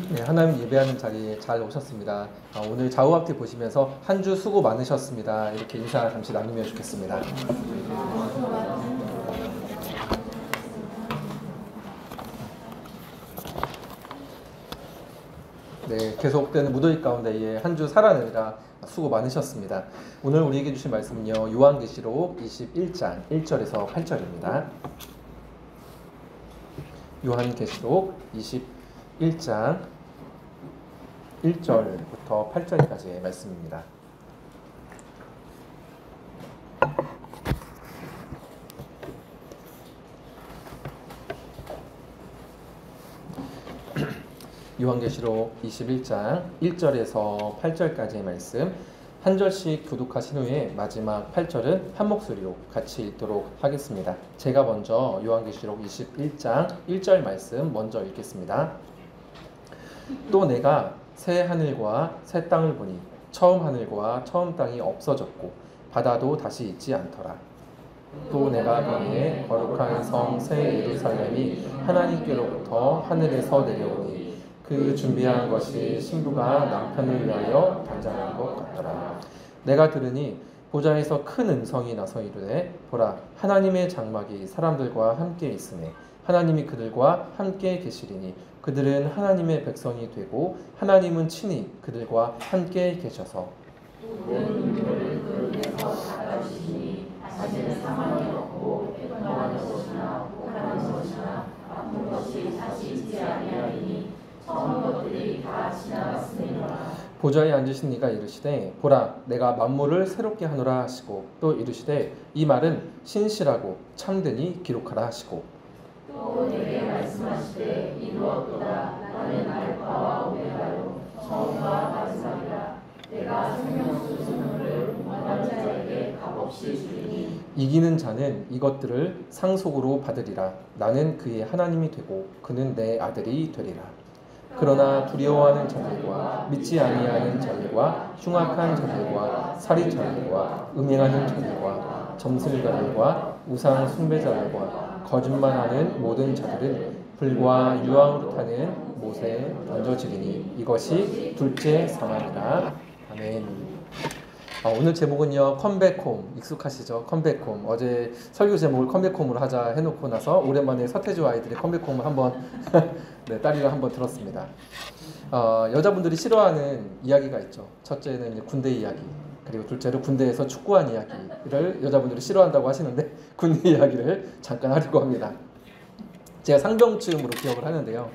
네, 하나님 예배하는 자리에 잘 오셨습니다. 오늘 좌우 앞뒤 보시면서 한 주 수고 많으셨습니다. 이렇게 인사 잠시 나누면 좋겠습니다. 네, 계속되는 무더위 가운데에 한 주 살아내느라 수고 많으셨습니다. 오늘 우리에게 주신 말씀은요, 요한계시록 21장 1절에서 8절입니다. 요한계시록 21장 1절부터 8절까지의 말씀입니다. 요한계시록 21장 1절에서 8절까지의 말씀 한 절씩 교독하신 후에 마지막 8절은 한 목소리로 같이 읽도록 하겠습니다. 제가 먼저 요한계시록 21장 1절 말씀 먼저 읽겠습니다. 또 내가 새 하늘과 새 땅을 보니 처음 하늘과 처음 땅이 없어졌고 바다도 다시 있지 않더라. 또 내가 보니 거룩한 성 새 예루살렘이 하나님께로부터 하늘에서 내려오니 그 준비한 것이 신부가 남편을 위하여 단장한 것 같더라. 내가 들으니 보좌에서 큰 음성이 나서 이르되 보라 하나님의 장막이 사람들과 함께 있으매 하나님이 그들과 함께 계시리니 그들은 하나님의 백성이 되고 하나님은 친히 그들과 함께 계셔서 모든 눈물을 그 눈에서 닦아주시니 다시는 사망이 없고 평안한 것이나 혹한 것이나 아픈 것이 다시 있지 아니하리니 처음 것들이 다 지나갔으니라. 보좌에 앉으신 이가 이르시되 보라 내가 만물을 새롭게 하노라 하시고 또 이르시되 이 말은 신실하고 참되니 기록하라 하시고 또 내게 말씀하시되 이루었도다. 나는 알파와 오메가요 처음과 마지막이라. 내가 생명수 주문을 원하는 자에게 값없이 주리니 이기는 자는 이것들을 상속으로 받으리라. 나는 그의 하나님이 되고 그는 내 아들이 되리라. 그러나 두려워하는 자들과 믿지 아니하는 자들과 흉악한 자들과 살인자들과 음행하는 자들과 점술가들과 우상 숭배자들과 거짓말하는 모든 자들은 불과 유황으로 타는 못에 던져지리니 이것이 둘째 사망이라. 아멘. 오늘 제목은요 컴백홈. 익숙하시죠? 컴백홈. 어제 설교 제목을 컴백홈으로 하자 해놓고 나서 오랜만에 서태지와 아이들의 컴백홈을 한번 네, 딸이랑 한번 들었습니다. 여자분들이 싫어하는 이야기가 있죠. 첫째는 이제 군대 이야기, 그리고 둘째로 군대에서 축구한 이야기를 여자분들이 싫어한다고 하시는데 군대 이야기를 잠깐 하려고 합니다. 제가 상병쯤으로 기억을 하는데요.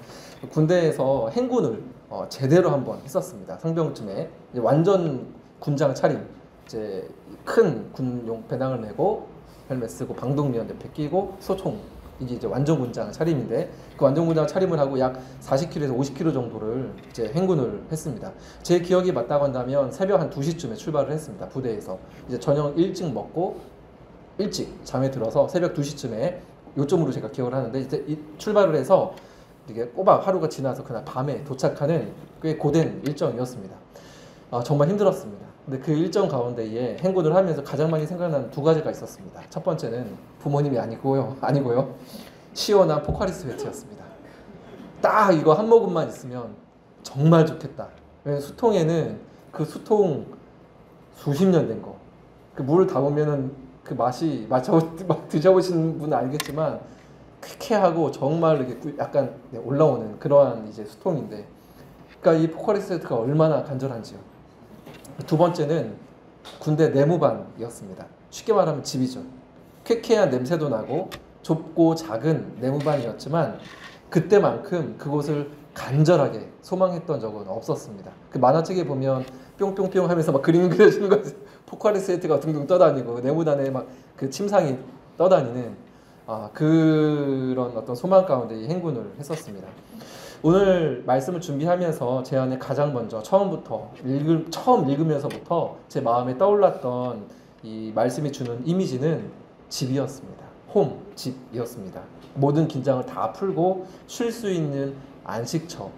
군대에서 행군을 제대로 한번 했었습니다. 상병쯤에 이제 완전 군장 차림, 이제 큰 군용 배낭을 메고 헬멧 쓰고 방독면 옆에 끼고 소총, 이게 이제 완전 군장 차림인데 그 완전 군장 차림을 하고 약 40km에서 50km 정도를 이제 행군을 했습니다. 제 기억이 맞다고 한다면 새벽 한 2시쯤에 출발을 했습니다. 부대에서 이제 저녁 일찍 먹고 일찍 잠에 들어서 새벽 2시쯤에 요점으로 제가 기억을 하는데 이제 출발을 해서 이게 꼬박 하루가 지나서 그날 밤에 도착하는 꽤 고된 일정이었습니다. 정말 힘들었습니다. 근데 그 일정 가운데에 행군을 하면서 가장 많이 생각나는 두 가지가 있었습니다. 첫 번째는 부모님이 아니고요. 시원한 포카리 스웨트였습니다. 딱 이거 한 모금만 있으면 정말 좋겠다. 왜냐면 수통에는 그 수통 수십 년 된 거, 그 물을 담으면은 그 맛이 드셔보신 분은 알겠지만 쾌쾌하고 정말 이렇게 약간 올라오는 그러한 이제 수통인데, 그러니까 이 포카리 스웨트가 얼마나 간절한지요. 두 번째는 군대 내무반이었습니다. 쉽게 말하면 집이죠. 쾌쾌한 냄새도 나고 좁고 작은 내무반이었지만 그때만큼 그곳을 간절하게 소망했던 적은 없었습니다. 그 만화책에 보면 뿅뿅뿅 하면서 막 그림 그려지는 거, 포카리 스웨트가 둥둥 떠다니고 내무단에 막 그 침상이 떠다니는 그런 어떤 소망 가운데 행군을 했었습니다. 오늘 말씀을 준비하면서 제 안에 가장 먼저 처음 읽으면서부터 제 마음에 떠올랐던 이 말씀이 주는 이미지는 집이었습니다. 홈, 집이었습니다. 모든 긴장을 다 풀고 쉴 수 있는 안식처,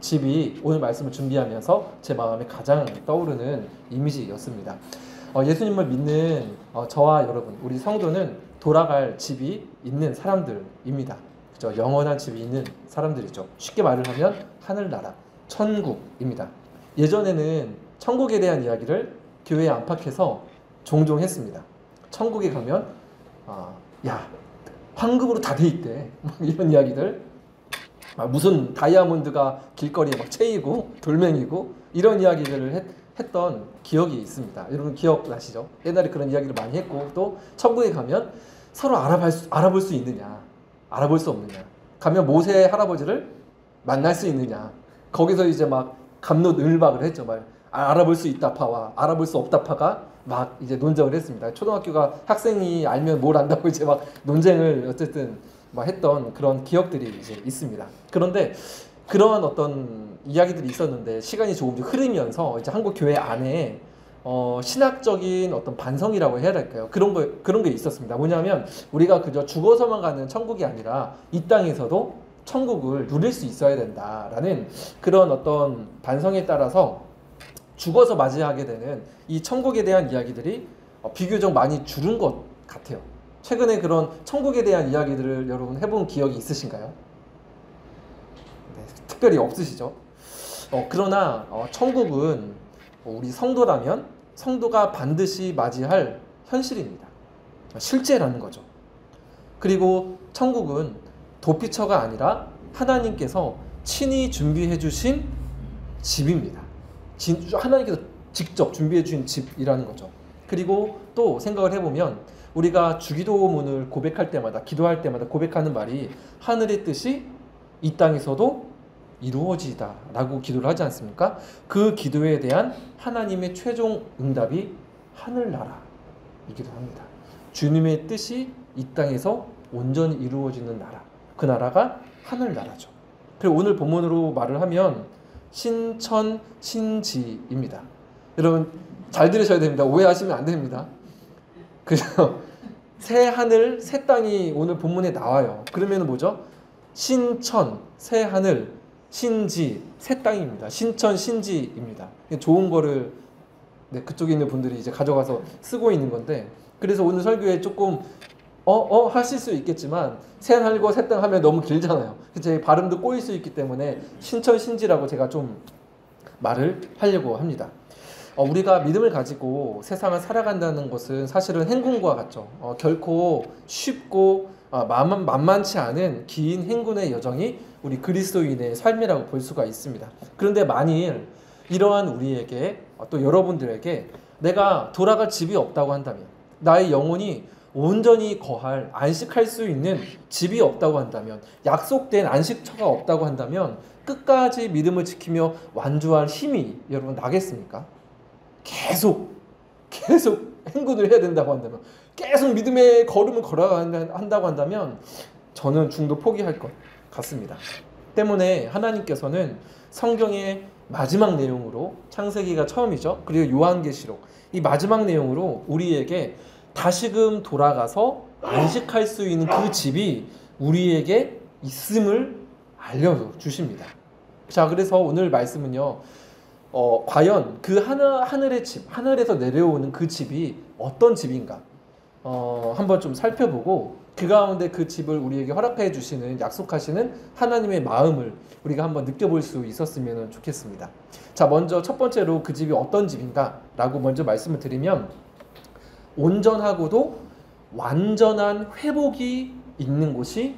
집이 오늘 말씀을 준비하면서 제 마음에 가장 떠오르는 이미지였습니다. 예수님을 믿는 저와 여러분, 우리 성도는 돌아갈 집이 있는 사람들입니다. 그죠? 영원한 집이 있는 사람들이죠. 쉽게 말을 하면 하늘나라, 천국입니다. 예전에는 천국에 대한 이야기를 교회 안팎에서 종종 했습니다. 천국에 가면 야 황금으로 다 돼 있대 막 이런 이야기들, 무슨 다이아몬드가 길거리에 막 채이고 돌멩이고 이런 이야기들을 했던 기억이 있습니다. 여러분 기억나시죠? 옛날에 그런 이야기를 많이 했고, 또 천국에 가면 서로 알아볼 수 있느냐, 알아볼 수 없느냐, 가면 모세 할아버지를 만날 수 있느냐, 거기서 이제 막 갑론을박을 했죠. 막 알아볼 수 있다 파와 알아볼 수 없다 파가 막 이제 논쟁을 했습니다. 초등학교가 학생이 알면 뭘 안다고 이제 막 논쟁을 어쨌든 막 했던 그런 기억들이 이제 있습니다. 그런데 그런 어떤 이야기들이 있었는데 시간이 조금씩 흐르면서 이제 한국 교회 안에 신학적인 어떤 반성이라고 해야 될까요? 그런 게 있었습니다. 뭐냐면 우리가 그저 죽어서만 가는 천국이 아니라 이 땅에서도 천국을 누릴 수 있어야 된다라는 그런 어떤 반성에 따라서 죽어서 맞이하게 되는 이 천국에 대한 이야기들이 비교적 많이 줄은 것 같아요. 최근에 그런 천국에 대한 이야기들을 여러분 해본 기억이 있으신가요? 네, 특별히 없으시죠? 그러나 천국은 우리 성도라면 성도가 반드시 맞이할 현실입니다. 실제라는 거죠. 그리고 천국은 도피처가 아니라 하나님께서 친히 준비해 주신 집입니다. 하나님께서 직접 준비해 주신 집이라는 거죠. 그리고 또 생각을 해보면 우리가 주기도문을 고백할 때마다, 기도할 때마다 고백하는 말이 하늘의 뜻이 이 땅에서도 이루어지다 라고 기도를 하지 않습니까? 그 기도에 대한 하나님의 최종 응답이 하늘나라이기도 합니다. 주님의 뜻이 이 땅에서 온전히 이루어지는 나라, 그 나라가 하늘나라죠. 그리고 오늘 본문으로 말을 하면 신천신지입니다. 여러분 잘 들으셔야 됩니다. 오해하시면 안 됩니다. 그래서 새 하늘 새 땅이 오늘 본문에 나와요. 그러면 뭐죠? 신천 새 하늘, 신지 새 땅입니다. 신천신지입니다. 좋은 거를 그쪽에 있는 분들이 이제 가져가서 쓰고 있는 건데, 그래서 오늘 설교에 조금 하실 수 있겠지만 새 하늘과 새 땅 하면 너무 길잖아요. 제 발음도 꼬일 수 있기 때문에 신천신지라고 제가 좀 말을 하려고 합니다. 우리가 믿음을 가지고 세상을 살아간다는 것은 사실은 행군과 같죠. 결코 쉽고 만만치 않은 긴 행군의 여정이 우리 그리스도인의 삶이라고 볼 수가 있습니다. 그런데 만일 이러한 우리에게, 또 여러분들에게 내가 돌아갈 집이 없다고 한다면, 나의 영혼이 온전히 거할, 안식할 수 있는 집이 없다고 한다면, 약속된 안식처가 없다고 한다면 끝까지 믿음을 지키며 완주할 힘이 여러분 나겠습니까? 계속 행군을 해야 된다고 한다면, 계속 믿음의 걸음을 걸어간다고 한다면 저는 중도 포기할 것 같습니다. 때문에 하나님께서는 성경의 마지막 내용으로, 창세기가 처음이죠. 그리고 요한계시록, 이 마지막 내용으로 우리에게 다시금 돌아가서 안식할 수 있는 그 집이 우리에게 있음을 알려주십니다. 자, 그래서 오늘 말씀은요, 과연 그 하늘의 집, 하늘에서 내려오는 그 집이 어떤 집인가 한번 좀 살펴보고, 그 가운데 그 집을 우리에게 허락해 주시는, 약속하시는 하나님의 마음을 우리가 한번 느껴볼 수 있었으면 좋겠습니다. 자, 먼저 첫 번째로 그 집이 어떤 집인가 라고 먼저 말씀을 드리면, 온전하고도 완전한 회복이 있는 곳이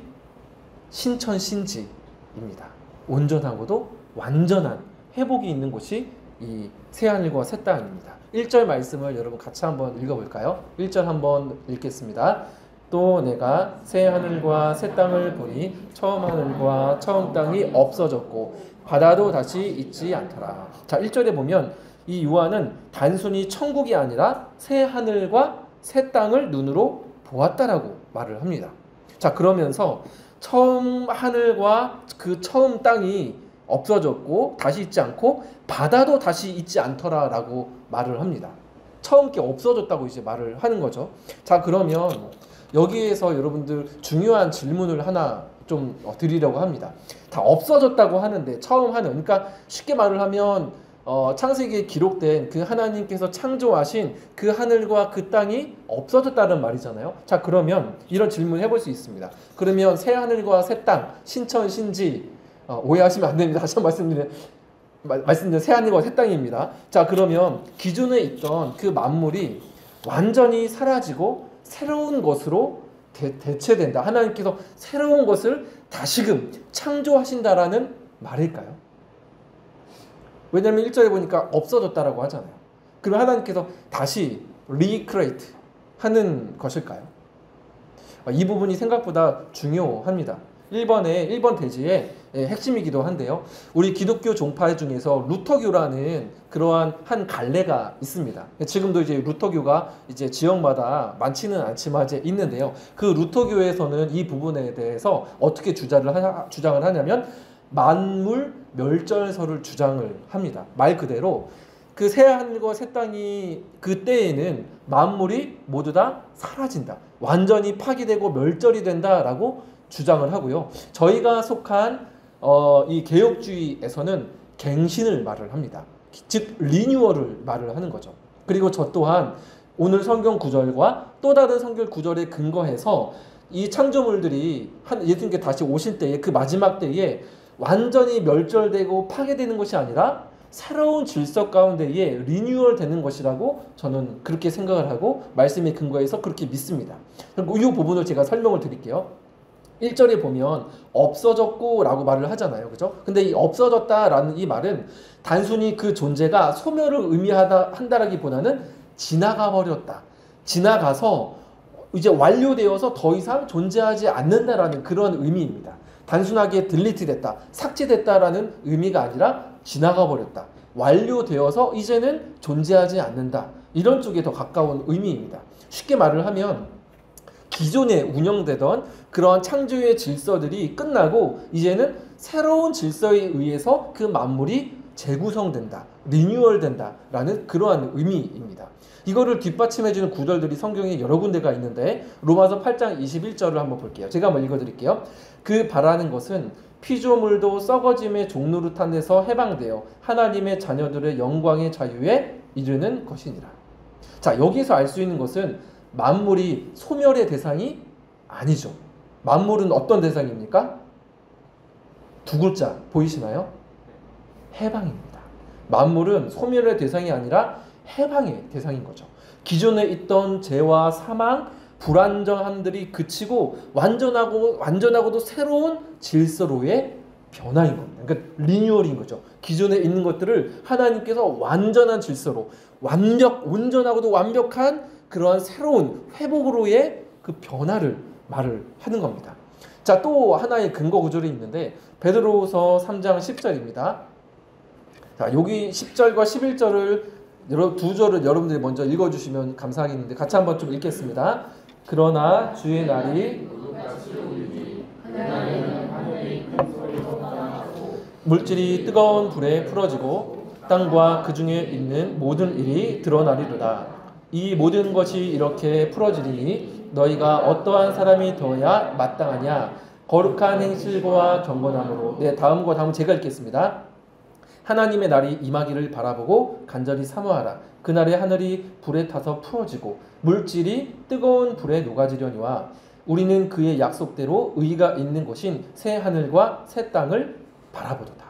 신천신지입니다. 온전하고도 완전한 회복이 있는 곳이 이 새하늘과 새 땅입니다. 1절 말씀을 여러분 같이 한번 읽어볼까요? 1절 한번 읽겠습니다. 또 내가 새 하늘과 새 땅을 보니 처음 하늘과 처음 땅이 없어졌고 바다도 다시 있지 않더라. 자, 1절에 보면 이 요한은 단순히 천국이 아니라 새 하늘과 새 땅을 눈으로 보았다라고 말을 합니다. 자, 그러면서 처음 하늘과 그 처음 땅이 없어졌고 다시 있지 않고 바다도 다시 있지 않더라라고 말을 합니다. 처음 게 없어졌다고 이제 말을 하는 거죠. 자, 그러면 여기에서 여러분들 중요한 질문을 하나 좀 드리려고 합니다. 다 없어졌다고 하는데, 처음 하는, 그러니까 쉽게 말을 하면 창세기에 기록된 그 하나님께서 창조하신 그 하늘과 그 땅이 없어졌다는 말이잖아요. 자, 그러면 이런 질문을 해볼 수 있습니다. 그러면 새 하늘과 새 땅, 신천신지, 오해하시면 안 됩니다. 다시 한 번 말씀드리면 말씀드린 새하늘과 새 땅입니다. 자, 그러면 기존에 있던 그 만물이 완전히 사라지고 새로운 것으로 대체된다. 하나님께서 새로운 것을 다시금 창조하신다라는 말일까요? 왜냐하면 1절에 보니까 없어졌다라고 하잖아요. 그럼 하나님께서 다시 recreate 하는 것일까요? 이 부분이 생각보다 중요합니다. 1번 대지의 핵심이기도 한데요. 우리 기독교 종파 중에서 루터교라는 그러한 한 갈래가 있습니다. 지금도 이제 루터교가 이제 지역마다 많지는 않지만 이제 있는데요. 그 루터교에서는 이 부분에 대해서 어떻게 주장을 하냐면 만물 멸절설을 주장을 합니다. 말 그대로 그 새하늘과 새 땅이 그때에는 만물이 모두 다 사라진다. 완전히 파괴되고 멸절이 된다라고 주장을 하고요. 저희가 속한 이 개혁주의에서는 갱신을 말을 합니다. 즉 리뉴얼을 말을 하는 거죠. 그리고 저 또한 오늘 성경 구절과 또 다른 성경 구절에 근거해서 이 창조물들이 예수님께 다시 오실 때에 그 마지막 때에 완전히 멸절되고 파괴되는 것이 아니라 새로운 질서 가운데에 리뉴얼 되는 것이라고 저는 그렇게 생각을 하고 말씀에 근거해서 그렇게 믿습니다. 그리고 이 부분을 제가 설명을 드릴게요. 1절에 보면 없어졌고 라고 말을 하잖아요. 그죠? 근데 이 없어졌다라는 이 말은 단순히 그 존재가 소멸을 한다라기보다는 지나가 버렸다. 지나가서 이제 완료되어서 더 이상 존재하지 않는다라는 그런 의미입니다. 단순하게 딜리트 됐다, 삭제됐다라는 의미가 아니라 지나가 버렸다. 완료되어서 이제는 존재하지 않는다. 이런 쪽에 더 가까운 의미입니다. 쉽게 말을 하면 기존에 운영되던 그러한 창조의 질서들이 끝나고 이제는 새로운 질서에 의해서 그 만물이 재구성된다, 리뉴얼된다 라는 그러한 의미입니다. 이거를 뒷받침해주는 구절들이 성경에 여러 군데가 있는데 로마서 8장 21절을 한번 볼게요. 제가 한번 읽어드릴게요. 그 바라는 것은 피조물도 썩어짐의 종노릇함에서 해방되어 하나님의 자녀들의 영광의 자유에 이르는 것이니라. 자, 여기서 알 수 있는 것은 만물이 소멸의 대상이 아니죠. 만물은 어떤 대상입니까? 두 글자 보이시나요? 해방입니다. 만물은 소멸의 대상이 아니라 해방의 대상인 거죠. 기존에 있던 죄와 사망, 불안정함들이 그치고 완전하고도 새로운 질서로의 변화인 겁니다. 그러니까 리뉴얼인 거죠. 기존에 있는 것들을 하나님께서 완전한 질서로 온전하고도 완벽한 그러한 새로운 회복으로의 그 변화를 말을 하는 겁니다. 자, 또 하나의 근거 구절이 있는데 베드로후서 3장 10절입니다. 자, 여기 10절과 11절을 두 절을 여러분들이 먼저 읽어주시면 감사하겠는데 같이 한번 좀 읽겠습니다. 그러나 주의 날이 물질이 뜨거운 불에 풀어지고 땅과 그 중에 있는 모든 일이 드러나리로다. 이 모든 것이 이렇게 풀어지리니 너희가 어떠한 사람이 되어야 마땅하냐. 거룩한 행실과 경건함으로. 네, 다음은 제가 읽겠습니다. 하나님의 날이 임하기를 바라보고 간절히 사모하라. 그날에 하늘이 불에 타서 풀어지고 물질이 뜨거운 불에 녹아지려니와 우리는 그의 약속대로 의가 있는 곳인 새 하늘과 새 땅을 바라보도다.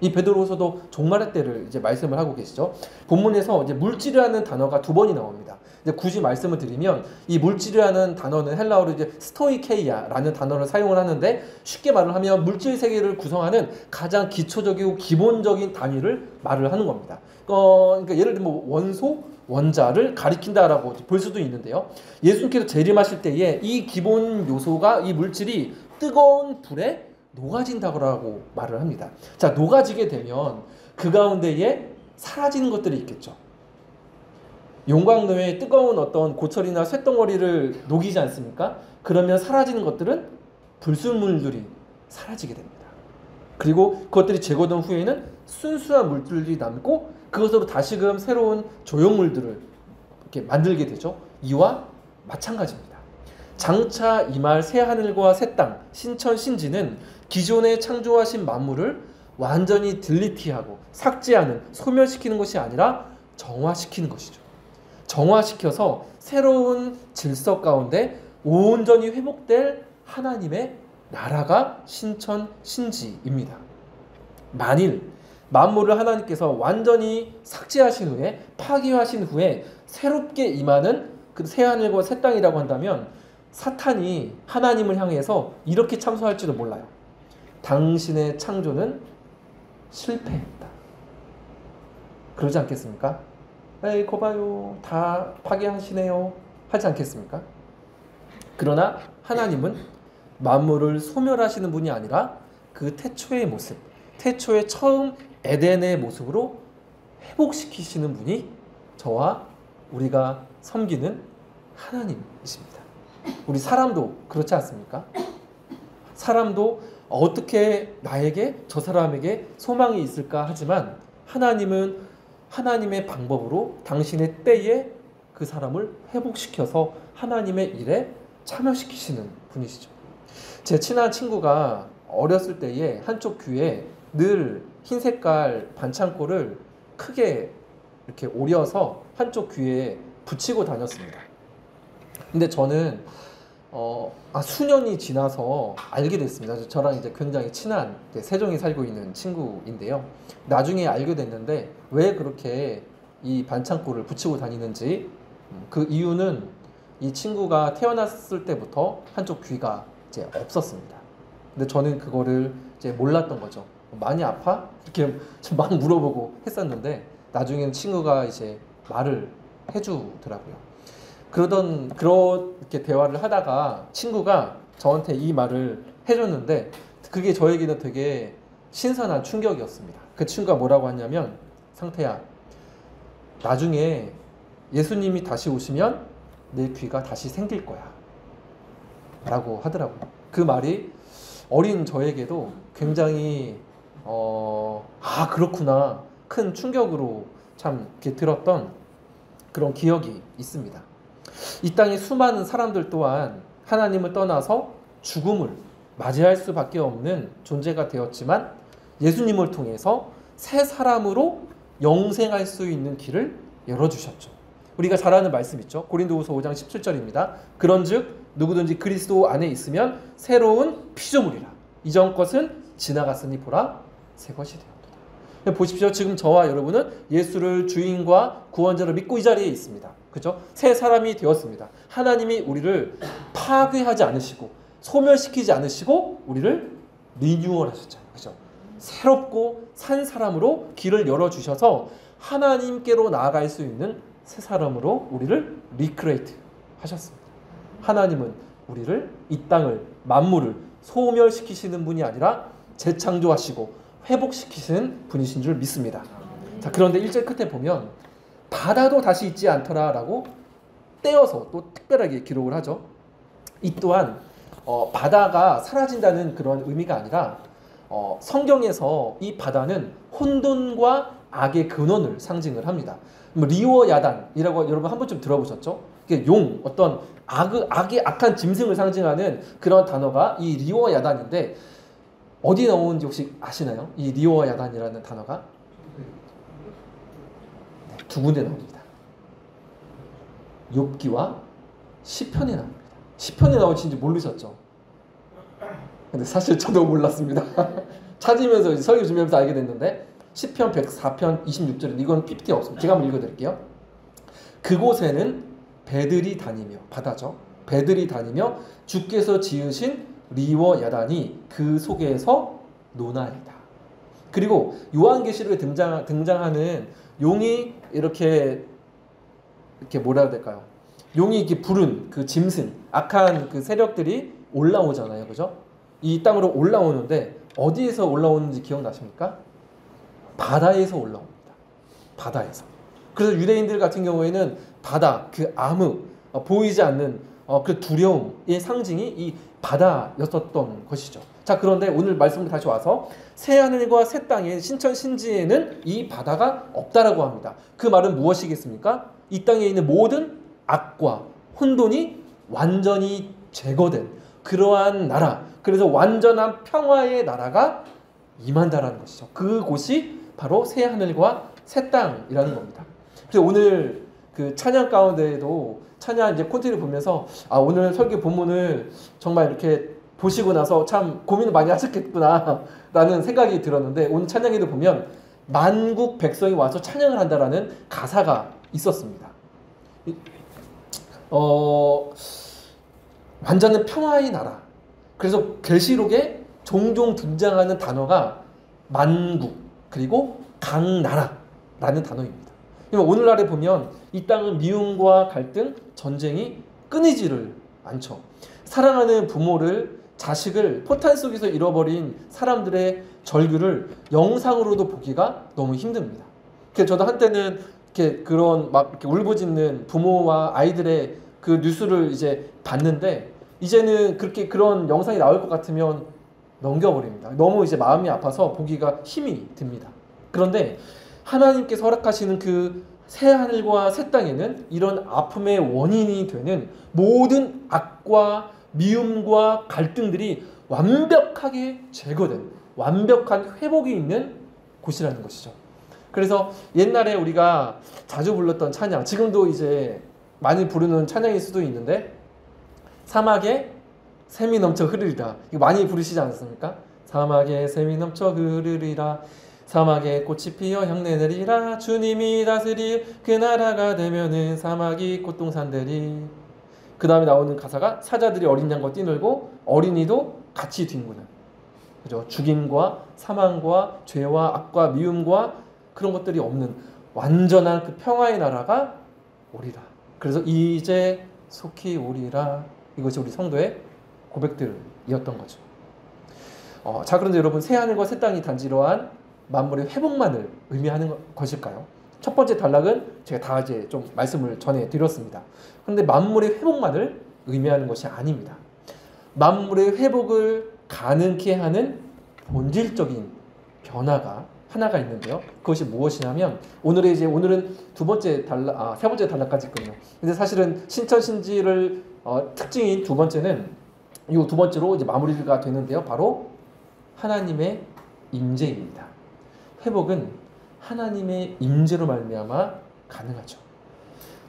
이 베드로서도 종말의 때를 이제 말씀을 하고 계시죠. 본문에서 이제 물질이라는 단어가 두 번이 나옵니다. 이제 굳이 말씀을 드리면 이 물질이라는 단어는 헬라어로 이제 스토이케이아라는 단어를 사용을 하는데 쉽게 말을 하면 물질 세계를 구성하는 가장 기초적이고 기본적인 단위를 말을 하는 겁니다. 그러니까 예를 들면 원소, 원자를 가리킨다라고 볼 수도 있는데요. 예수님께서 재림하실 때에 이 기본 요소가 이 물질이 뜨거운 불에 녹아진다고 말을 합니다. 자, 녹아지게 되면 그 가운데에 사라지는 것들이 있겠죠. 용광로에 뜨거운 어떤 고철이나 쇳덩어리를 녹이지 않습니까? 그러면 사라지는 것들은 불순물들이 사라지게 됩니다. 그리고 그것들이 제거된 후에는 순수한 물들이 남고 그것으로 다시금 새로운 조형물들을 이렇게 만들게 되죠. 이와 마찬가지입니다. 장차 임할 새 하늘과 새 땅, 신천 신지는 기존에 창조하신 만물을 완전히 딜리티하고 삭제하는, 소멸시키는 것이 아니라 정화시키는 것이죠. 정화시켜서 새로운 질서 가운데 온전히 회복될 하나님의 나라가 신천 신지입니다. 만일 만물을 하나님께서 완전히 삭제하신 후에 파괴하신 후에 새롭게 임하는 그 새하늘과 새 땅이라고 한다면 사탄이 하나님을 향해서 이렇게 참소할지도 몰라요. 당신의 창조는 실패했다. 그러지 않겠습니까? 에이, 거봐요. 다 파괴하시네요. 하지 않겠습니까? 그러나 하나님은 만물을 소멸하시는 분이 아니라 그 태초의 모습, 태초의 처음 에덴의 모습으로 회복시키시는 분이 저와 우리가 섬기는 하나님이십니다. 우리 사람도 그렇지 않습니까? 사람도 어떻게 나에게 저 사람에게 소망이 있을까 하지만 하나님은 하나님의 방법으로 당신의 때에 그 사람을 회복시켜서 하나님의 일에 참여시키시는 분이시죠. 제 친한 친구가 어렸을 때에 한쪽 귀에 늘 흰색깔 반창고를 크게 이렇게 오려서 한쪽 귀에 붙이고 다녔습니다. 근데 저는 수년이 지나서 알게 됐습니다. 저랑 이제 굉장히 친한 세종에 살고 있는 친구인데요. 나중에 알게 됐는데 왜 그렇게 이 반창고를 붙이고 다니는지, 그 이유는 이 친구가 태어났을 때부터 한쪽 귀가 이제 없었습니다. 근데 저는 그거를 이제 몰랐던 거죠. 많이 아파? 이렇게 막 물어보고 했었는데 나중에는 친구가 이제 말을 해주더라고요. 그렇게 대화를 하다가 친구가 저한테 이 말을 해줬는데 그게 저에게는 되게 신선한 충격이었습니다. 그 친구가 뭐라고 하냐면, 상태야, 나중에 예수님이 다시 오시면 내 귀가 다시 생길 거야 라고 하더라고요. 그 말이 어린 저에게도 굉장히 그렇구나, 큰 충격으로 참 이렇게 들었던 그런 기억이 있습니다. 이 땅의 수많은 사람들 또한 하나님을 떠나서 죽음을 맞이할 수밖에 없는 존재가 되었지만 예수님을 통해서 새 사람으로 영생할 수 있는 길을 열어주셨죠. 우리가 잘 아는 말씀 있죠. 고린도후서 5장 17절입니다. 그런즉 누구든지 그리스도 안에 있으면 새로운 피조물이라. 이전 것은 지나갔으니 보라 새 것이 되었도다. 보십시오. 지금 저와 여러분은 예수를 주인과 구원자로 믿고 이 자리에 있습니다. 그죠? 새 사람이 되었습니다. 하나님이 우리를 파괴하지 않으시고 소멸시키지 않으시고 우리를 리뉴얼 하셨잖아요. 그죠? 새롭고 산 사람으로 길을 열어주셔서 하나님께로 나아갈 수 있는 새 사람으로 우리를 리크레이트 하셨습니다. 하나님은 우리를, 이 땅을, 만물을 소멸시키시는 분이 아니라 재창조하시고 회복시키시는 분이신 줄 믿습니다. 자, 그런데 1절 끝에 보면 바다도 다시 있지 않더라 라고 떼어서 또 특별하게 기록을 하죠. 이 또한 바다가 사라진다는 그런 의미가 아니라 성경에서 이 바다는 혼돈과 악의 근원을 상징을 합니다. 리워 야단이라고 여러분 한 번쯤 들어보셨죠? 이게 어떤 악의 악한 짐승을 상징하는 그런 단어가 이 리워 야단인데 어디에 나오는지 혹시 아시나요? 이 리워 야단이라는 단어가 두 군데 나옵니다. 욥기와 시편에 나옵니다. 시편에 나올지 모르셨죠? 근데 사실 저도 몰랐습니다. 찾으면서 설교 준비하면서 알게 됐는데 시편 104편 26절에 이건 PPT 없습니다. 제가 한번 읽어드릴게요. 그곳에는 배들이 다니며, 바다죠. 배들이 다니며 주께서 지으신 리워 야단이 그 속에서 노나이다. 그리고 요한계시록에 등장하는 용이 이렇게 뭐라 해야 될까요? 용이 이렇게 부른 그 짐승, 악한 그 세력들이 올라오잖아요. 그죠? 이 땅으로 올라오는데 어디에서 올라오는지 기억나십니까? 바다에서 올라옵니다. 바다에서. 그래서 유대인들 같은 경우에는 바다, 그 암흑, 보이지 않는 그 두려움의 상징이 이 바다였었던 것이죠. 자, 그런데 오늘 말씀으로 다시 와서 새하늘과 새 땅의 신천 신지에는 이 바다가 없다라고 합니다. 그 말은 무엇이겠습니까? 이 땅에 있는 모든 악과 혼돈이 완전히 제거된 그러한 나라, 그래서 완전한 평화의 나라가 임한다라는 것이죠. 그곳이 바로 새하늘과 새 땅이라는 겁니다. 그래서 오늘 그 찬양 가운데에도 찬양 이제 콘티를 보면서 오늘 설교 본문을 정말 이렇게 보시고 나서 참 고민을 많이 하셨겠구나 라는 생각이 들었는데 오늘 찬양에도 보면 만국 백성이 와서 찬양을 한다라는 가사가 있었습니다. 완전한 평화의 나라. 그래서 계시록에 종종 등장하는 단어가 만국 그리고 강나라라는 단어입니다. 오늘날에 보면 이 땅은 미움과 갈등, 전쟁이 끊이지를 않죠. 사랑하는 부모를, 자식을 포탄 속에서 잃어버린 사람들의 절규를 영상으로도 보기가 너무 힘듭니다. 그래서 저도 한때는 이렇게 그런 막 이렇게 울부짖는 부모와 아이들의 그 뉴스를 이제 봤는데, 이제는 그렇게 그런 영상이 나올 것 같으면 넘겨버립니다. 너무 이제 마음이 아파서 보기가 힘이 듭니다. 그런데 하나님께서 허락하시는 그 새 하늘과 새 땅에는 이런 아픔의 원인이 되는 모든 악과 미움과 갈등들이 완벽하게 제거된, 완벽한 회복이 있는 곳이라는 것이죠. 그래서 옛날에 우리가 자주 불렀던 찬양, 지금도 이제 많이 부르는 찬양일 수도 있는데, 사막에 샘이 넘쳐 흐르리라, 이거 많이 부르시지 않습니까? 사막에 샘이 넘쳐 흐르리라, 사막에 꽃이 피어 향내 내리라, 주님이 다스릴 그 나라가 되면은 사막이 꽃동산되리. 그 다음에 나오는 가사가 사자들이 어린 양과 뛰놀고 어린이도 같이 뒹구는, 그죠? 죽임과 사망과 죄와 악과 미움과 그런 것들이 없는 완전한 그 평화의 나라가 오리라. 그래서 이제 속히 오리라, 이것이 우리 성도의 고백들이었던 거죠. 자, 그런데 여러분, 새 하늘과 새 땅이 단지 이러한 만물의 회복만을 의미하는 것일까요? 첫 번째 단락은 제가 다 이제 좀 말씀을 전해드렸습니다. 그런데 만물의 회복만을 의미하는 것이 아닙니다. 만물의 회복을 가능케 하는 본질적인 변화가 하나가 있는데요. 그것이 무엇이냐면, 오늘은 세 번째 단락까지 있거든요. 근데 사실은 신천신지를 특징인 두 번째는 이 두 번째로 이제 마무리가 되는데요. 바로 하나님의 임재입니다. 회복은 하나님의 임재로 말미암아 가능하죠.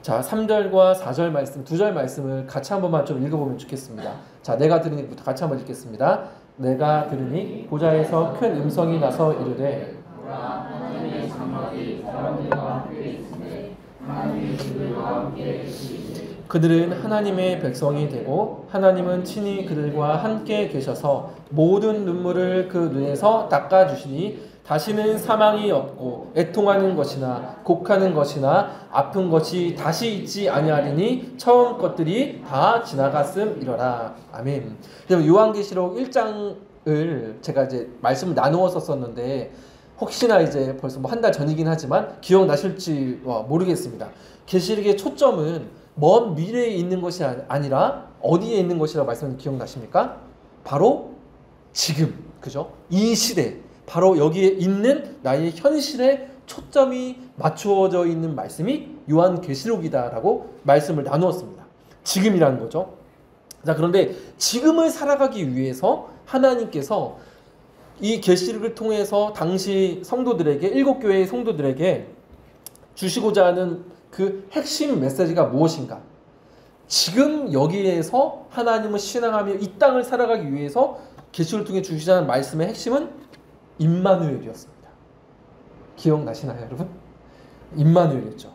자, 3절과 4절 말씀, 2절 말씀을 같이 한 번만 좀 읽어보면 좋겠습니다. 자, 내가 들으니부터 같이 한번 읽겠습니다. 내가 들으니 보좌에서 큰 음성이 나서 이르되, 하나님의 장막이 사람들과 함께 있으되 하나님이 그들과 함께 계시리니 그들은 하나님의 백성이 되고 하나님은 친히 그들과 함께 계셔서 모든 눈물을 그 눈에서 닦아주시니 다시는 사망이 없고 애통하는 것이나 곡하는 것이나 아픈 것이 다시 있지 아니하리니 처음 것들이 다 지나갔음이러라. 아멘. 요한계시록 1장을 제가 이제 말씀을 나누었었는데, 혹시나 이제 벌써 한 달 전이긴 하지만 기억나실지 모르겠습니다. 계시록의 초점은 먼 미래에 있는 것이 아니라 어디에 있는 것이라고 말씀을 기억나십니까? 바로 지금, 그죠? 이 시대, 바로 여기에 있는 나의 현실에 초점이 맞추어져 있는 말씀이 요한계시록이다라고 말씀을 나누었습니다. 지금이라는 거죠. 자, 그런데 지금을 살아가기 위해서 하나님께서 이 계시록을 통해서 당시 성도들에게, 일곱 교회의 성도들에게 주시고자 하는 그 핵심 메시지가 무엇인가? 지금 여기에서 하나님을 신앙하며 이 땅을 살아가기 위해서 계시록을 통해 주시자는 말씀의 핵심은 임마누엘이었습니다. 기억나시나요, 여러분? 임마누엘이었죠.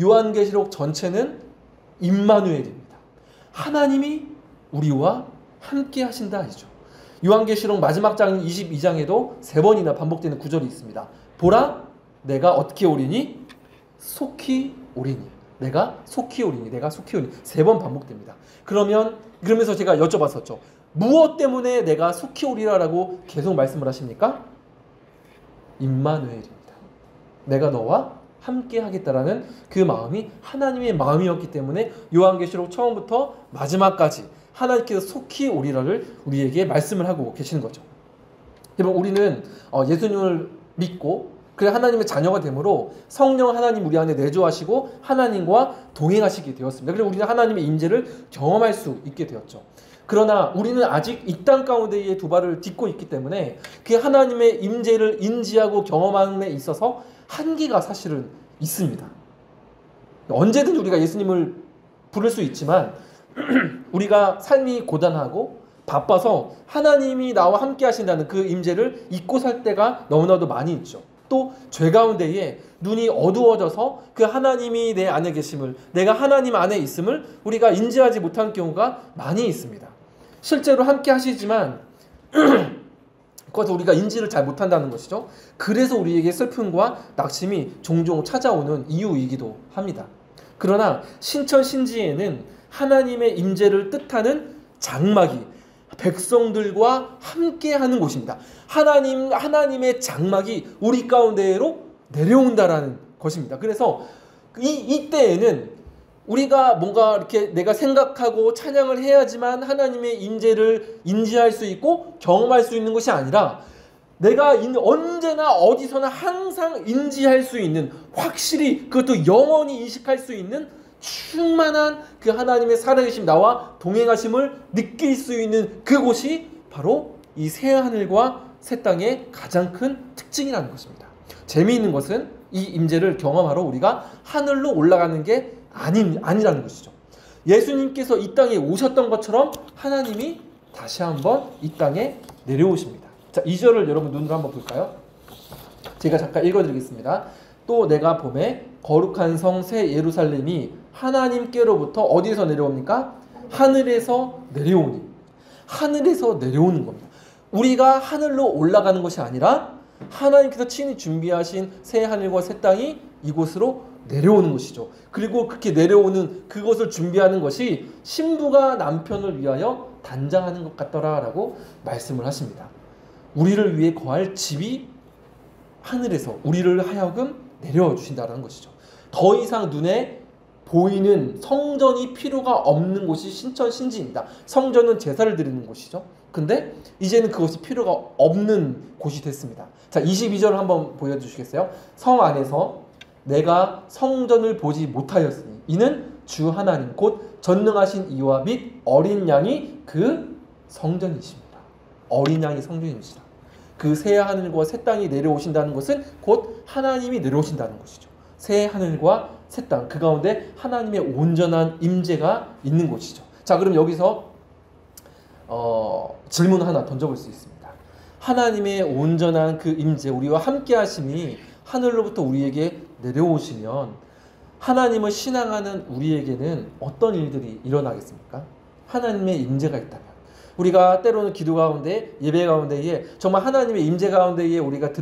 요한계시록 전체는 임마누엘입니다. 하나님이 우리와 함께 하신다이죠. 요한계시록 마지막 장 22장에도 3번이나 반복되는 구절이 있습니다. 보라, 내가 어떻게 오리니? 속히 오리니. 내가 속히 오리니. 내가 속히 오리니. 3번 반복됩니다. 그러면서 제가 여쭤봤었죠. 무엇 때문에 내가 속히 오리라라고 계속 말씀을 하십니까? 임마누엘입니다. 내가 너와 함께 하겠다라는 그 마음이 하나님의 마음이었기 때문에 요한계시록 처음부터 마지막까지 하나님께서 속히 오리라를 우리에게 말씀을 하고 계시는 거죠. 여러분, 우리는 예수님을 믿고 그래 하나님의 자녀가 되므로 성령 하나님 우리 안에 내주하시고 하나님과 동행하시게 되었습니다. 그리고 우리는 하나님의 임재를 경험할 수 있게 되었죠. 그러나 우리는 아직 이 땅 가운데에 두 발을 딛고 있기 때문에 그 하나님의 임재를 인지하고 경험함에 있어서 한계가 사실은 있습니다. 언제든지 우리가 예수님을 부를 수 있지만 우리가 삶이 고단하고 바빠서 하나님이 나와 함께 하신다는 그 임재를 잊고 살 때가 너무나도 많이 있죠. 또 죄 가운데에 눈이 어두워져서 그 하나님이 내 안에 계심을, 내가 하나님 안에 있음을 우리가 인지하지 못한 경우가 많이 있습니다. 실제로 함께 하시지만 그것을 우리가 인지를 잘 못한다는 것이죠. 그래서 우리에게 슬픔과 낙심이 종종 찾아오는 이유이기도 합니다. 그러나 신천신지에는 하나님의 임재를 뜻하는 장막이 백성들과 함께하는 곳입니다. 하나님의 장막이 우리 가운데로 내려온다라는 것입니다. 그래서 이때에는 우리가 뭔가 이렇게 내가 생각하고 찬양을 해야지만 하나님의 임재를 인지할 수 있고 경험할 수 있는 것이 아니라 내가 언제나 어디서나 항상 인지할 수 있는, 확실히 그것도 영원히 인식할 수 있는 충만한 그 하나님의 살아계심, 나와 동행하심을 느낄 수 있는 그곳이 바로 이 새하늘과 새 땅의 가장 큰 특징이라는 것입니다. 재미있는 것은 이 임재를 경험하러 우리가 하늘로 올라가는 게 아니라는 것이죠. 예수님께서 이 땅에 오셨던 것처럼 하나님이 다시 한번 이 땅에 내려오십니다. 자, 2절을 여러분 눈으로 한번 볼까요? 제가 잠깐 읽어드리겠습니다. 또 내가 봄에 거룩한 성 새 예루살렘이 하나님께로부터 어디에서 내려옵니까? 하늘에서 내려오니. 하늘에서 내려오는 겁니다. 우리가 하늘로 올라가는 것이 아니라 하나님께서 친히 준비하신 새 하늘과 새 땅이 이곳으로 내려오는 것이죠. 그리고 그렇게 내려오는 그것을 준비하는 것이 신부가 남편을 위하여 단장하는 것 같더라라고 말씀을 하십니다. 우리를 위해 거할 집이 하늘에서 우리를 하여금 내려와 주신다는 것이죠. 더 이상 눈에 보이는 성전이 필요가 없는 곳이 신천신지입니다. 성전은 제사를 드리는 곳이죠. 근데 이제는 그것이 필요가 없는 곳이 됐습니다. 자, 22절을 한번 보여주시겠어요? 성 안에서 내가 성전을 보지 못하였으니 이는 주 하나님 곧 전능하신 이와 및 어린 양이 그 성전이십니다. 어린 양이 성전이시라. 그 새 하늘과 새 땅이 내려오신다는 것은 곧 하나님이 내려오신다는 것이죠. 새 하늘과 새 땅, 그 가운데 하나님의 온전한 임재가 있는 곳이죠. 자, 그럼 여기서 질문 하나 던져볼 수 있습니다. 하나님의 온전한 그 임재, 우리와 함께 하심이 하늘로부터 우리에게 내려오시면 하나님을 신앙하는 우리에게는 어떤 일들이 일어나겠습니까? 하나님의 임재가 있다면 우리가 때로는 기도 가운데, 예배 가운데에 정말 하나님의 임재 가운데에 우리가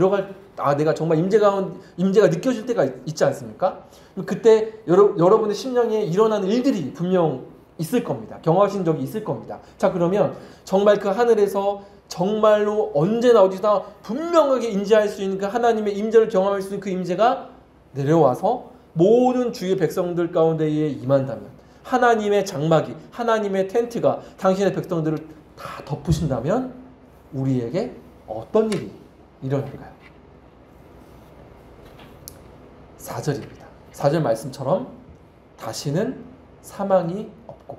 내가 정말 임재가 느껴질 때가 있지 않습니까? 그때 여러분의 심령에 일어나는 일들이 분명 있을 겁니다. 경험하신 적이 있을 겁니다. 자, 그러면 정말 그 하늘에서 정말로 언제나 어디서나 분명하게 인지할 수 있는 그 하나님의 임재를 경험할 수 있는 그 임재가 내려와서 모든 주의 백성들 가운데에 임한다면, 하나님의 장막이, 하나님의 텐트가 당신의 백성들을 다 덮으신다면 우리에게 어떤 일이 일어날까요? 4절입니다. 4절 말씀처럼 다시는 사망이 없고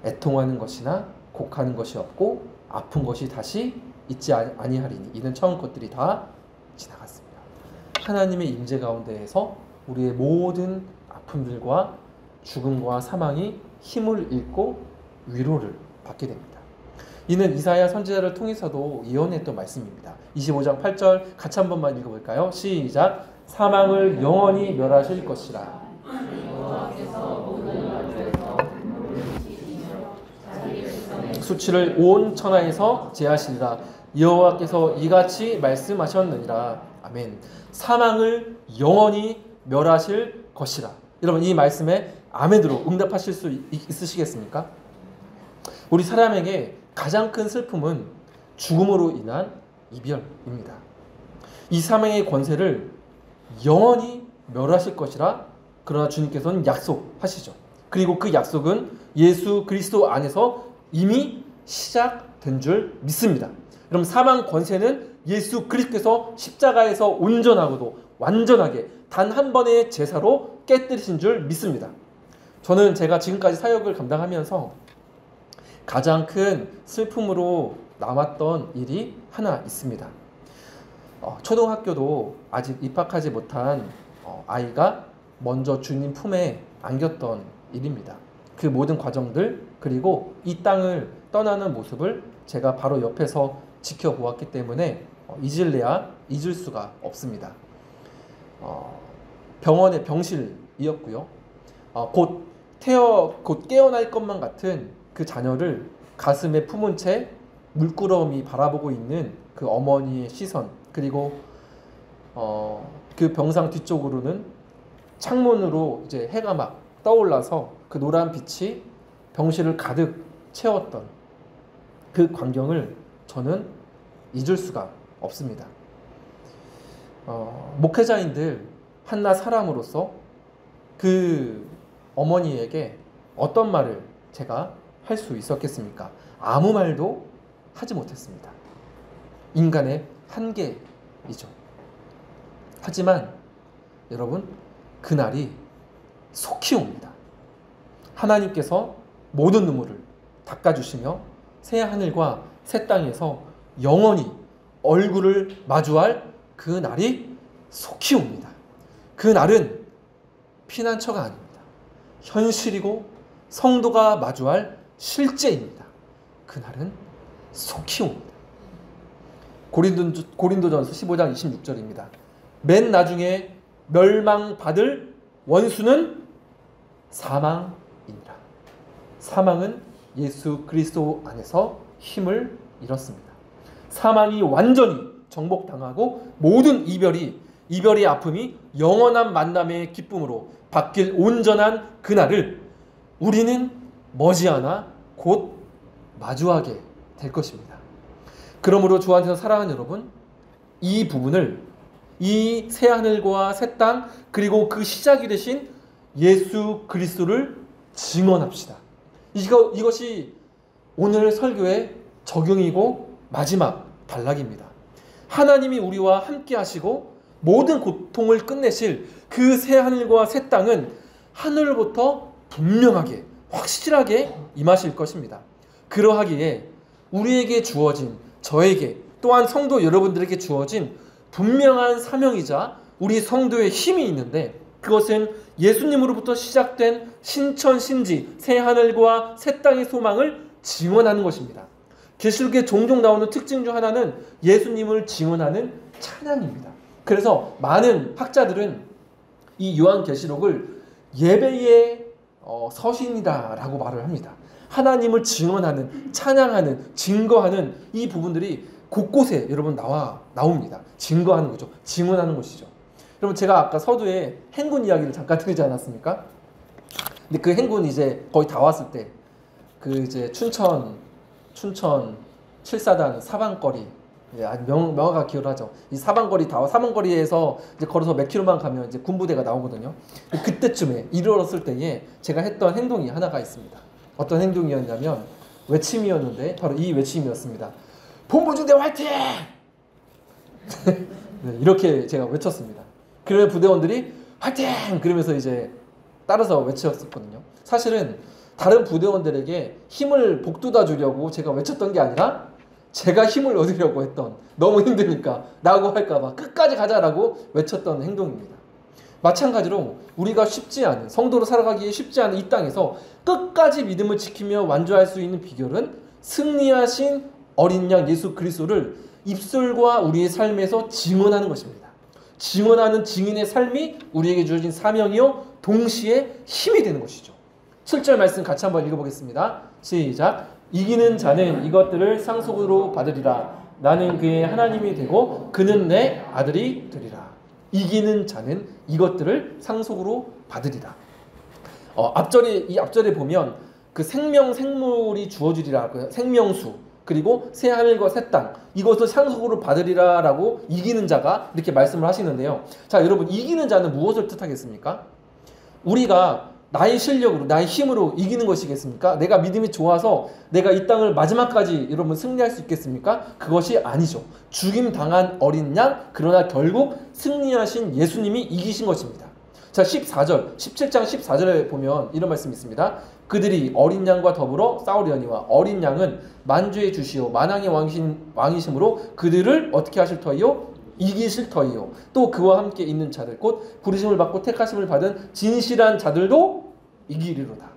애통하는 것이나 곡하는 것이 없고 아픈 것이 다시 있지 아니하리니 이는 처음 것들이 다 지나갔습니다. 하나님의 임재 가운데에서 우리의 모든 아픔들과 죽음과 사망이 힘을 잃고 위로를 받게 됩니다. 이는 이사야 선지자를 통해서도 예언했던 말씀입니다. 25장 8절 같이 한 번만 읽어볼까요? 시작. 사망을 영원히 멸하실 것이라. 수치를 온 천하에서 제하시리라. 여호와께서 이같이 말씀하셨느니라. 아멘. 사망을 영원히 멸하실 것이라. 여러분, 이 말씀에 아멘으로 응답하실 수 있으시겠습니까? 우리 사람에게 가장 큰 슬픔은 죽음으로 인한 이별입니다. 이 사망의 권세를 영원히 멸하실 것이라. 그러나 주님께서는 약속하시죠. 그리고 그 약속은 예수 그리스도 안에서 이미 시작된 줄 믿습니다. 그럼 사망 권세는 예수 그리스도께서 십자가에서 온전하고도 완전하게 단 한 번의 제사로 깨뜨리신 줄 믿습니다. 저는 제가 지금까지 사역을 감당하면서 가장 큰 슬픔으로 남았던 일이 하나 있습니다. 초등학교도 아직 입학하지 못한 아이가 먼저 주님 품에 안겼던 일입니다. 그 모든 과정들, 그리고 이 땅을 떠나는 모습을 제가 바로 옆에서 지켜보았기 때문에 잊을 수가 없습니다. 병원의 병실이었고요. 곧 깨어날 것만 같은 그 자녀를 가슴에 품은 채 물끄러미 바라보고 있는 그 어머니의 시선, 그리고 그 병상 뒤쪽으로는 창문으로 이제 해가 막 떠올라서 그 노란 빛이 병실을 가득 채웠던 그 광경을 저는 잊을 수가 없습니다. 목회자인들 한낱 사람으로서 그 어머니에게 어떤 말을 제가 할 수 있었겠습니까? 아무 말도 하지 못했습니다. 인간의 한계이죠. 하지만 여러분, 그날이 속히 옵니다. 하나님께서 모든 눈물을 닦아주시며 새 하늘과 새 땅에서 영원히 얼굴을 마주할 그 날이 속히 옵니다. 그 날은 피난처가 아닙니다. 현실이고 성도가 마주할 실제입니다. 그 날은 속히 옵니다. 고린도전서 15장 26절입니다. 맨 나중에 멸망받을 원수는 사망이니라. 사망은 예수 그리스도 안에서 힘을 잃었습니다. 사망이 완전히 정복당하고 모든 이별의 아픔이 영원한 만남의 기쁨으로 바뀔 온전한 그날을 우리는 머지않아 곧 마주하게 될 것입니다. 그러므로 주 안에서 사랑하는 여러분, 이 부분을, 이 새하늘과 새 땅, 그리고 그 시작이 되신 예수 그리스도를 증언합시다. 이것이 오늘 설교의 적용이고 마지막 단락입니다. 하나님이 우리와 함께 하시고 모든 고통을 끝내실 그 새하늘과 새 땅은 하늘로부터 분명하게, 확실하게 임하실 것입니다. 그러하기에 우리에게 주어진, 저에게 또한 성도 여러분들에게 주어진 분명한 사명이자 우리 성도의 힘이 있는데, 그것은 예수님으로부터 시작된 신천신지 새하늘과 새 땅의 소망을 증언하는 것입니다. 계시록에 종종 나오는 특징 중 하나는 예수님을 증언하는 찬양입니다. 그래서 많은 학자들은 이 요한계시록을 예배의 서신이다라고 말을 합니다. 하나님을 증언하는, 찬양하는, 증거하는 이 부분들이 곳곳에 여러분 나옵니다. 증거하는 거죠. 증언하는 것이죠. 여러분, 제가 아까 서두에 행군 이야기를 잠깐 드리지 않았습니까? 근데 그 행군 이제 거의 다 왔을 때 그 이제 춘천 7사단 사방거리, 아주 명화가 기울하죠. 이 사방거리에서 이제 걸어서 몇 킬로만 가면 이제 군부대가 나오거든요. 그때쯤에 이르렀을 때에 제가 했던 행동이 하나가 있습니다. 어떤 행동이었냐면 외침이었는데 바로 이 외침이었습니다. 본부중대 화이팅! 네, 이렇게 제가 외쳤습니다. 그러면 부대원들이 화이팅! 그러면서 이제 따라서 외쳤었거든요. 사실은 다른 부대원들에게 힘을 북돋아 주려고 제가 외쳤던 게 아니라 제가 힘을 얻으려고 했던, 너무 힘드니까 라고 할까봐 끝까지 가자라고 외쳤던 행동입니다. 마찬가지로 우리가 쉽지 않은, 성도로 살아가기에 쉽지 않은 이 땅에서 끝까지 믿음을 지키며 완주할 수 있는 비결은 승리하신 어린 양 예수 그리스도를 입술과 우리의 삶에서 증언하는 것입니다. 증언하는 증인의 삶이 우리에게 주어진 사명이요 동시에 힘이 되는 것이죠. 7절 말씀 같이 한번 읽어보겠습니다. 시작. 이기는 자는 이것들을 상속으로 받으리라. 나는 그의 하나님이 되고 그는 내 아들이 되리라. 이기는 자는 이것들을 상속으로 받으리라. 이 앞절에 보면 그 생물이 주어지리라, 그 생명수, 그리고 새 하늘과 새 땅, 이것을 상속으로 받으리라라고 이기는 자가 이렇게 말씀을 하시는데요. 자, 여러분, 이기는 자는 무엇을 뜻하겠습니까? 우리가 나의 실력으로, 나의 힘으로 이기는 것이겠습니까? 내가 믿음이 좋아서 내가 이 땅을 마지막까지 여러분 승리할 수 있겠습니까? 그것이 아니죠. 죽임당한 어린 양, 그러나 결국 승리하신 예수님이 이기신 것입니다. 자, 17장 14절에 보면 이런 말씀이 있습니다. 그들이 어린 양과 더불어 싸우려니와 어린 양은 만주의 주시오 만왕의 왕이심으로 그들을 어떻게 하실 터이요? 이기실 터이요. 또 그와 함께 있는 자들 곧 부르심을 받고 택하심을 받은 진실한 자들도 이기리로다.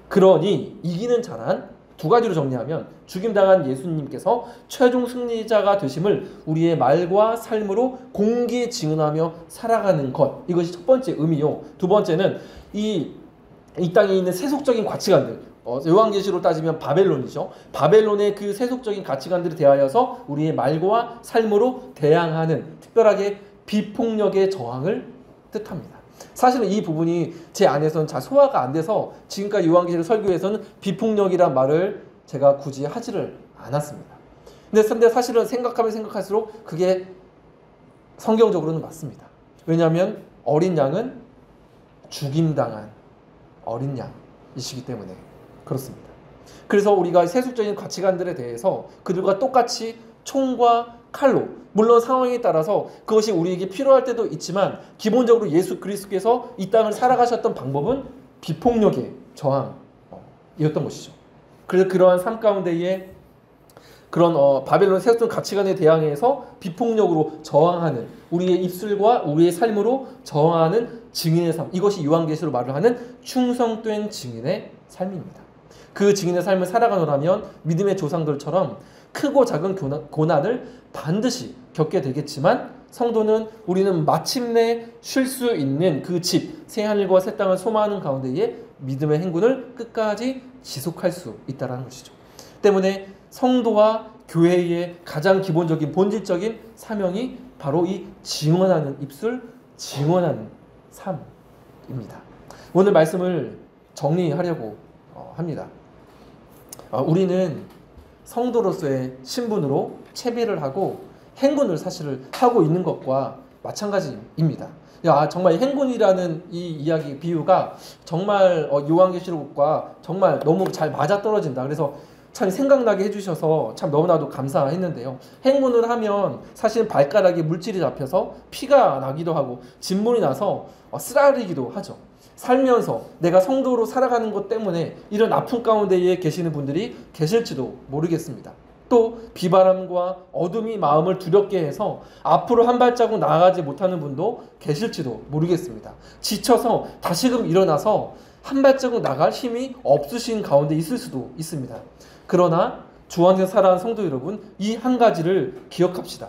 그러니 이기는 자란 두 가지로 정리하면 죽임당한 예수님께서 최종 승리자가 되심을 우리의 말과 삶으로 공개 증언하며 살아가는 것, 이것이 첫 번째 의미요. 두 번째는 이 땅에 있는 세속적인 가치관들, 요한계시로 따지면 바벨론이죠. 바벨론의 그 세속적인 가치관들에 대하여서 우리의 말과 삶으로 대항하는, 특별하게 비폭력의 저항을 뜻합니다. 사실은 이 부분이 제 안에서는 잘 소화가 안 돼서 지금까지 요한계시록 설교에서는 비폭력이란 말을 제가 굳이 하지를 않았습니다. 근데 사실은 생각하면 생각할수록 그게 성경적으로는 맞습니다. 왜냐하면 어린 양은 죽임당한 어린 양이시기 때문에 그렇습니다. 그래서 우리가 세속적인 가치관들에 대해서 그들과 똑같이 총과 칼로, 물론 상황에 따라서 그것이 우리에게 필요할 때도 있지만 기본적으로 예수 그리스도께서 이 땅을 살아가셨던 방법은 비폭력의 저항이었던 것이죠. 그래서 그러한 삶 가운데에 그런 바벨론 세속적 가치관에 대항해서 비폭력으로 저항하는, 우리의 입술과 우리의 삶으로 저항하는 증인의 삶, 이것이 요한계시로 말을 하는 충성된 증인의 삶입니다. 그 증인의 삶을 살아가노라면 믿음의 조상들처럼 크고 작은 고난을 반드시 겪게 되겠지만 성도는 우리는 마침내 쉴 수 있는 그 집, 새하늘과 새 땅을 소망하는 가운데에 믿음의 행군을 끝까지 지속할 수 있다는 것이죠. 때문에 성도와 교회의 가장 기본적인 본질적인 사명이 바로 이 증언하는 입술, 증언하는 삶입니다. 오늘 말씀을 정리하려고 합니다. 우리는 성도로서의 신분으로 채비를 하고 행군을 사실 하고 있는 것과 마찬가지입니다. 정말 행군이라는 이 이야기 비유가 정말 요한계시록과 정말 너무 잘 맞아떨어진다. 그래서 참 생각나게 해주셔서 참 너무나도 감사했는데요. 행군을 하면 사실 발가락에 물질이 잡혀서 피가 나기도 하고 진물이 나서 쓰라리기도 하죠. 살면서 내가 성도로 살아가는 것 때문에 이런 아픔 가운데에 계시는 분들이 계실지도 모르겠습니다. 또 비바람과 어둠이 마음을 두렵게 해서 앞으로 한 발자국 나아가지 못하는 분도 계실지도 모르겠습니다. 지쳐서 다시금 일어나서 한 발자국 나갈 힘이 없으신 가운데 있을 수도 있습니다. 그러나 주 안에서 살아가는 성도 여러분, 이 한 가지를 기억합시다.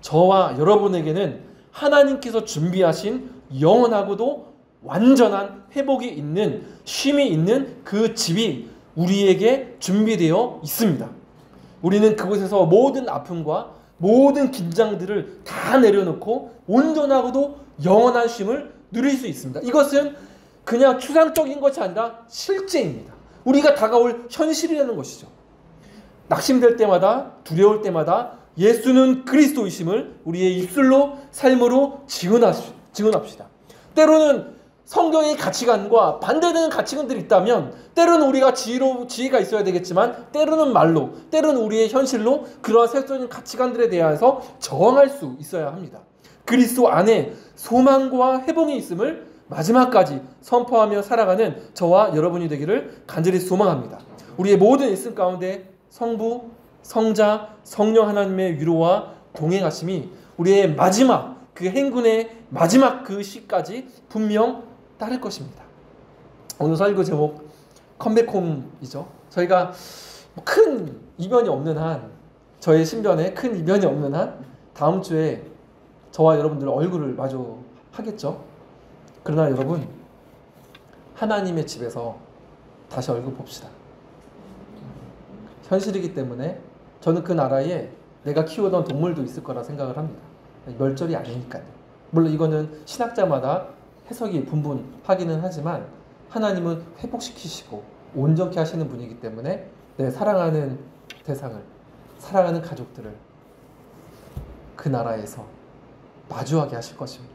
저와 여러분에게는 하나님께서 준비하신 영원하고도 완전한 회복이 있는, 쉼이 있는 그 집이 우리에게 준비되어 있습니다. 우리는 그곳에서 모든 아픔과 모든 긴장들을 다 내려놓고 온전하고도 영원한 쉼을 누릴 수 있습니다. 이것은 그냥 추상적인 것이 아니라 실제입니다. 우리가 다가올 현실이라는 것이죠. 낙심될 때마다, 두려울 때마다 예수는 그리스도이심을 우리의 입술로, 삶으로 증언합시다. 때로는 성경의 가치관과 반대되는 가치관들이 있다면 때로는 우리가 지혜가 있어야 되겠지만 때로는 말로, 때로는 우리의 현실로 그러한 세속적인 가치관들에 대해서 저항할 수 있어야 합니다. 그리스도 안에 소망과 회복이 있음을 마지막까지 선포하며 살아가는 저와 여러분이 되기를 간절히 소망합니다. 우리의 모든 일생 가운데 성부, 성자, 성령 하나님의 위로와 동행하심이 우리의 마지막 그 행군의 마지막 그 시까지 분명 따를 것입니다. 오늘 설교 제목 컴백홈이죠. 저희가 큰 이변이 없는 한, 저의 신변에 큰 이변이 없는 한 다음 주에 저와 여러분들 얼굴을 마주하겠죠. 그러나 여러분, 하나님의 집에서 다시 얼굴 봅시다. 현실이기 때문에 저는 그 나라에 내가 키우던 동물도 있을 거라 생각을 합니다. 멸절이 아니니까요. 물론 이거는 신학자마다 해석이 분분하기는 하지만 하나님은 회복시키시고 온전케 하시는 분이기 때문에 내 사랑하는 대상을, 사랑하는 가족들을 그 나라에서 마주하게 하실 것입니다.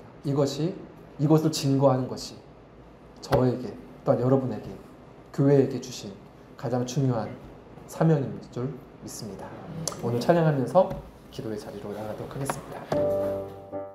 이것을 증거하는 것이 저에게 또한 여러분에게, 교회에게 주신 가장 중요한 사명인 줄 믿습니다. 오늘 찬양하면서 기도의 자리로 나가도록 하겠습니다.